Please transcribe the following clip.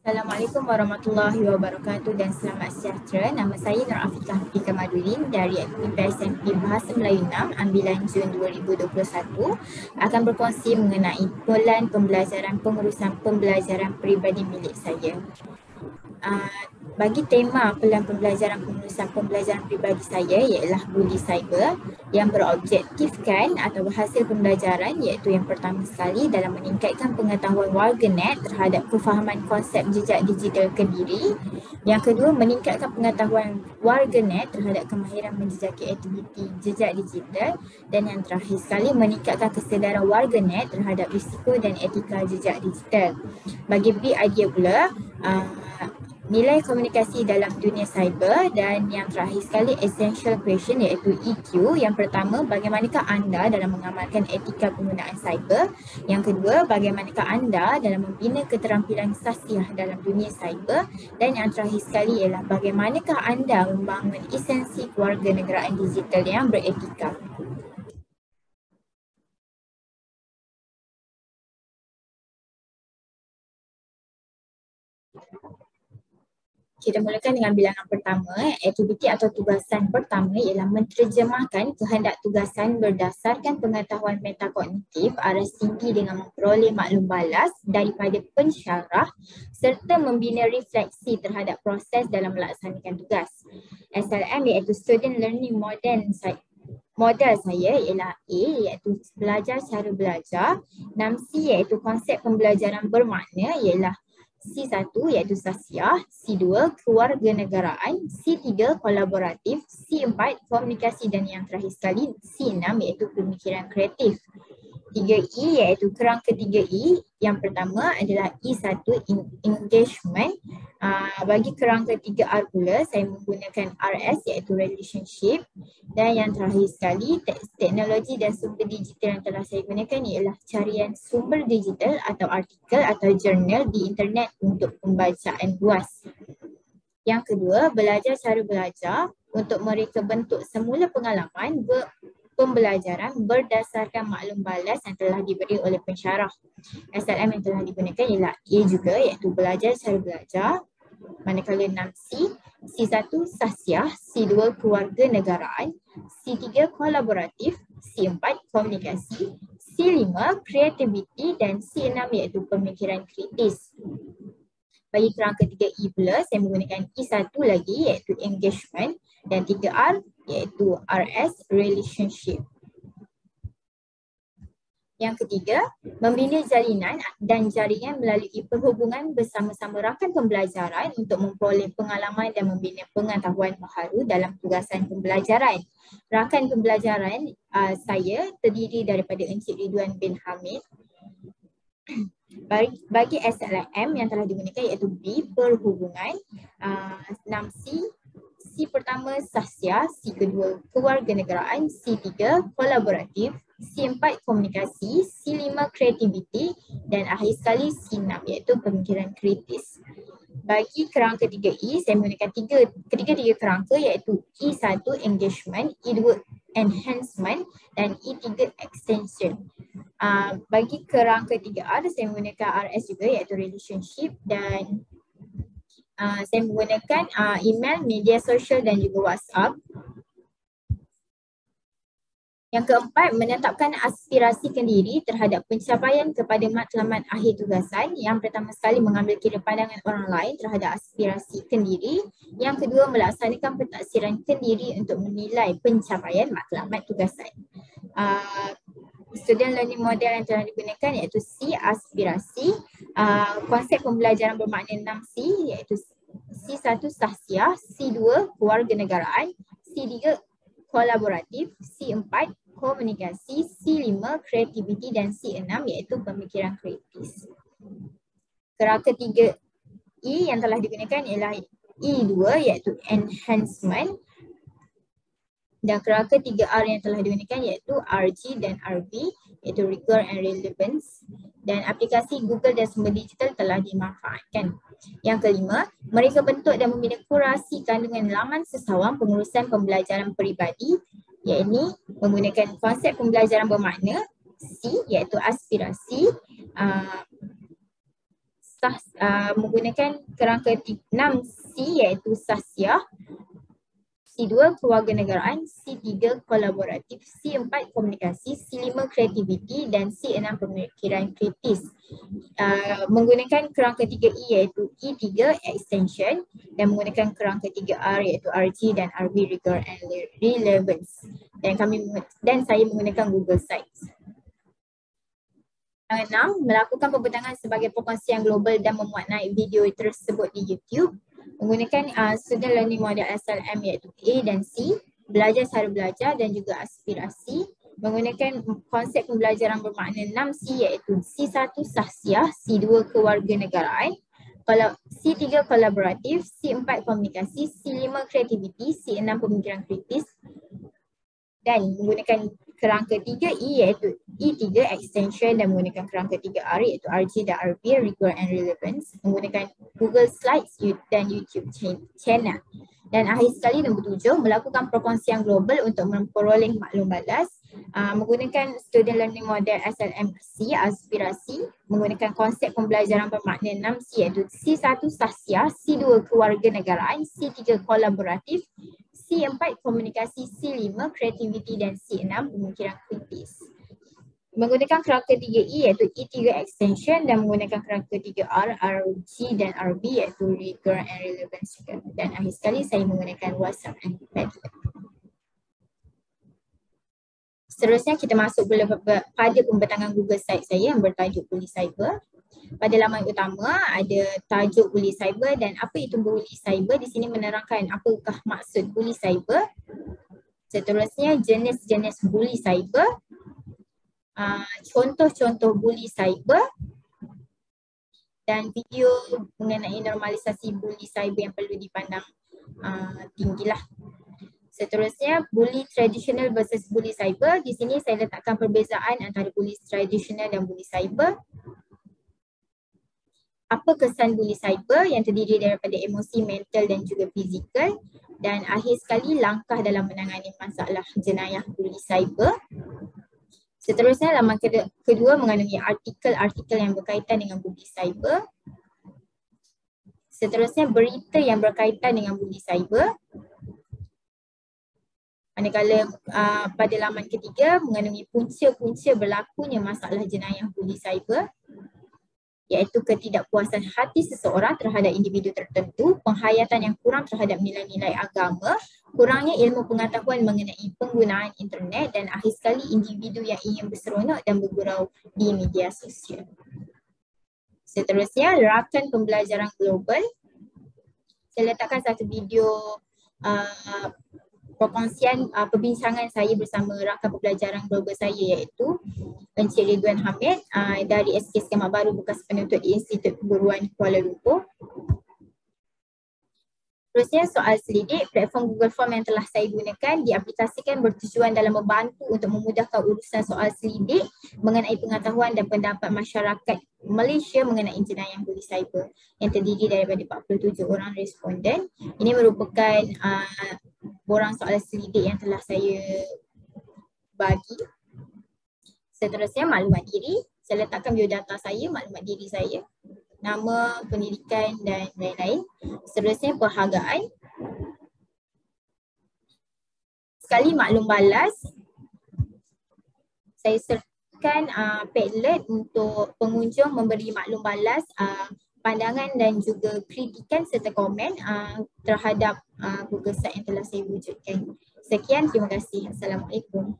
Assalamualaikum warahmatullahi wabarakatuh dan selamat sejahtera. Nama saya Nur Afiqah Kamadudin dari aktiviti SMP Bahasa Melayu 6 ambilan Jun 2021 akan berkongsi mengenai polan pembelajaran pengurusan pembelajaran peribadi milik saya. Bagi tema pelan pembelajaran pengurusan pembelajaran peribadi saya ialah budi cyber yang berobjektifkan atau hasil pembelajaran iaitu yang pertama sekali dalam meningkatkan pengetahuan warganet terhadap kefahaman konsep jejak digital kendiri. Yang kedua, meningkatkan pengetahuan warganet terhadap kemahiran menjejaki aktiviti jejak digital. Dan yang terakhir sekali, meningkatkan kesedaran warganet terhadap risiko dan etika jejak digital. Bagi big idea pula, nilai komunikasi dalam dunia cyber, dan yang terakhir sekali essential question iaitu EQ. Yang pertama, bagaimanakah anda dalam mengamalkan etika penggunaan cyber? Yang kedua, bagaimanakah anda dalam membina keterampilan sasiah dalam dunia cyber? Dan yang terakhir sekali ialah bagaimanakah anda membangun esensi kewarganegaraan digital yang beretika? Kita mulakan dengan bilangan pertama. Aktiviti atau tugasan pertama ialah menterjemahkan kehendak tugasan berdasarkan pengetahuan metakognitif aras tinggi dengan memperoleh maklum balas daripada pensyarah serta membina refleksi terhadap proses dalam melaksanakan tugas. SLM iaitu Student Learning Model saya ialah A iaitu belajar cara belajar, 6C iaitu konsep pembelajaran bermakna ialah C1 iaitu sasiah, C2 kewarganegaraan, C3 kolaboratif, C4 komunikasi dan yang terakhir sekali C6 iaitu pemikiran kreatif. 3E iaitu kerangka 3E. Yang pertama adalah E1 engagement. Bagi kerangka 3R pula saya menggunakan RS iaitu relationship. Dan yang terakhir sekali teknologi dan sumber digital yang telah saya gunakan ialah carian sumber digital atau artikel atau jurnal di internet untuk pembacaan luas. Yang kedua, belajar cara belajar untuk mereka bentuk semula pengalaman pembelajaran berdasarkan maklum balas yang telah diberi oleh pensyarah. SLM yang telah digunakan ialah A juga iaitu belajar cara belajar, manakala 6C, C1 sasiah, C2 kewarganegaraan, C3 kolaboratif, C4 komunikasi, C5 kreativiti dan C6 iaitu pemikiran kritis. Bagi kerangka 3E pula saya menggunakan E1 lagi iaitu engagement dan 3R iaitu RS relationship. Yang ketiga, membina jalinan dan jaringan melalui perhubungan bersama-sama rakan pembelajaran untuk memperoleh pengalaman dan membina pengetahuan baharu dalam tugasan pembelajaran. Rakan pembelajaran saya terdiri daripada Encik Ridwan bin Hamid. Bagi SLM yang telah digunakan iaitu B perhubungan, 6C, C pertama sasiah, C kedua kewarganegaraan, C3 kolaboratif, C4 komunikasi, C5 kreativiti dan akhir sekali C6 iaitu pemikiran kritis. Bagi kerangka 3E saya menggunakan ketiga kerangka iaitu E1 engagement, E2 enhancement dan E3 extension. Bagi kerangka 3R saya menggunakan RS juga iaitu relationship dan saya menggunakan email, media sosial dan juga WhatsApp. Yang keempat, menetapkan aspirasi kendiri terhadap pencapaian kepada matlamat akhir tugasan. Yang pertama sekali, mengambil kira pandangan orang lain terhadap aspirasi kendiri. Yang kedua, melaksanakan pentaksiran kendiri untuk menilai pencapaian matlamat tugasan. Student learning model yang telah digunakan iaitu C aspirasi, konsep pembelajaran bermakna 6C iaitu C1 sasiah, C2 kewarganegaraan, C3 kolaboratif, C4 komunikasi, C5 kreativiti dan C6 iaitu pemikiran kritis. Kerangka 3E yang telah digunakan ialah E2 iaitu enhancement dan kerangka 3R yang telah digunakan iaitu RG dan RB iaitu rigor and relevance dan aplikasi Google dan sumber digital telah dimanfaatkan. Yang kelima, mereka bentuk dan membina kurasi kandungan laman sesawan pengurusan pembelajaran peribadi iaitu menggunakan konsep pembelajaran bermakna C iaitu aspirasi, menggunakan kerangka 6C iaitu sahsiah, C2 kewarganegaraan, C3 kolaboratif, C4 komunikasi, C5 kreativiti dan C6 pemikiran kritis. Menggunakan kerangka 3E iaitu E3 extension dan menggunakan kerangka 3R iaitu RG dan RB rigor and relevance. Dan saya menggunakan Google Sites. 6. Melakukan pembentangan sebagai perkongsian global dan memuat naik video tersebut di YouTube. Menggunakan student learning model SLM iaitu A dan C, belajar cara belajar dan juga aspirasi. Menggunakan konsep pembelajaran bermakna 6C iaitu C1 sahsiah, C2 kewarganegaraan, C3 kolaboratif, C4 komunikasi, C5 kreativiti, C6 pemikiran kritis dan menggunakan kerangka 3E iaitu E3 extension dan menggunakan kerangka 3R iaitu RG dan RB rigor and relevance, menggunakan Google Slides dan YouTube channel. Dan akhir sekali nombor 7, melakukan perkongsian global untuk memperoleh maklum balas, menggunakan student learning model SLMC aspirasi, menggunakan konsep pembelajaran bermakna 6C iaitu C1 sahsiah, C2 kewarganegaraan, C3 kolaboratif, C4 komunikasi, C5 kreativiti dan C6 pemikiran kritis. Menggunakan kerangka 3E iaitu E3 extension dan menggunakan kerangka 3R, RG dan RB iaitu rigor and relevance juga. Dan akhir sekali saya menggunakan WhatsApp and Padlet. Seterusnya kita masuk pada pembentangan Google Site saya yang bertajuk Bully Cyber. Pada laman utama ada tajuk Bully Cyber dan apa itu Bully Cyber. Di sini menerangkan apakah maksud Bully Cyber. Seterusnya jenis-jenis Bully Cyber. Contoh-contoh bully cyber dan video mengenai normalisasi bully cyber yang perlu dipandang tinggilah. Seterusnya bully traditional versus bully cyber. Di sini saya letakkan perbezaan antara bully traditional dan bully cyber. Apa kesan bully cyber yang terdiri daripada emosi, mental dan juga fizikal. Dan akhir sekali langkah dalam menangani masalah jenayah bully cyber. Seterusnya laman kedua mengandungi artikel-artikel yang berkaitan dengan bully cyber. Seterusnya berita yang berkaitan dengan bully cyber. Manakala pada laman ketiga mengandungi punca-punca berlakunya masalah jenayah bully cyber, iaitu ketidakpuasan hati seseorang terhadap individu tertentu, penghayatan yang kurang terhadap nilai-nilai agama, kurangnya ilmu pengetahuan mengenai penggunaan internet dan akhir sekali individu yang ingin berseronok dan bergurau di media sosial. Seterusnya rakan pembelajaran global. Saya letakkan satu video perkongsian perbincangan saya bersama rakan pembelajaran global saya iaitu Encik Ridwan Hamid dari SK Sekolah Baru bekas penuntut di Institut Keguruan Kuala Lumpur. Terusnya soal selidik, platform Google Form yang telah saya gunakan diaplikasikan bertujuan dalam membantu untuk memudahkan urusan soal selidik mengenai pengetahuan dan pendapat masyarakat Malaysia mengenai jenayah bully cyber yang terdiri daripada 47 orang responden. Ini merupakan borang soal selidik yang telah saya bagi. Seterusnya maklumat diri. Saya letakkan biodata saya, maklumat diri saya, nama, pendidikan dan lain-lain. Seterusnya penghargaan. Sekali maklum balas, saya sertakan Padlet untuk pengunjung memberi maklum balas, pandangan dan juga kritikan serta komen terhadap Google Site yang telah saya wujudkan. Sekian, terima kasih. Assalamualaikum.